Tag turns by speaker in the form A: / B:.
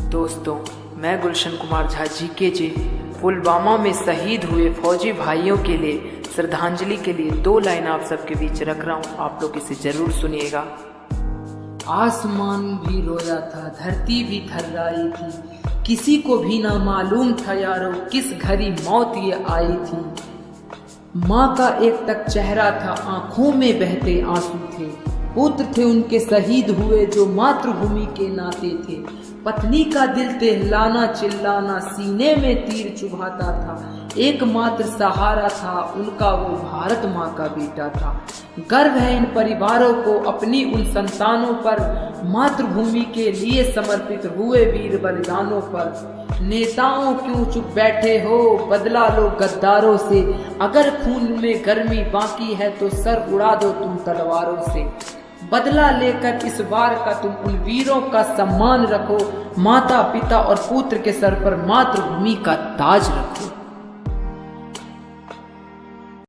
A: दोस्तों, मैं गुलशन कुमार झा जी पुलवामा में शहीद हुए फौजी भाइयों के लिए श्रद्धांजलि के लिए 2 लाइन आप सबके बीच रख रहा हूँ। आप लोग इसे जरूर सुनिएगा। आसमान भी रोया था, धरती भी थर्राई थी, किसी को भी ना मालूम था यारो किस घड़ी मौत ये आई थी। माँ का एक तक चेहरा था, आंखों में बहते आंसू थे, पुत्र थे उनके शहीद हुए जो मातृभूमि के नाते थे। पत्नी का दिल तिहलाना चिल्लाना, सीने में तीर चुभाता था, एकमात्र सहारा था उनका वो भारत माँ का बेटा था। गर्व है इन परिवारों को अपनी उन संतानों पर, मातृभूमि के लिए समर्पित हुए वीर बलिदानों पर। नेताओं क्यों चुप बैठे हो, बदला लो गद्दारों से, अगर खून में गर्मी बाकी है तो सर उड़ा दो तुम तलवारों से। बदला लेकर इस बार का तुम उन वीरों का सम्मान रखो, माता पिता और पुत्र के सर पर मातृभूमि का ताज रखो।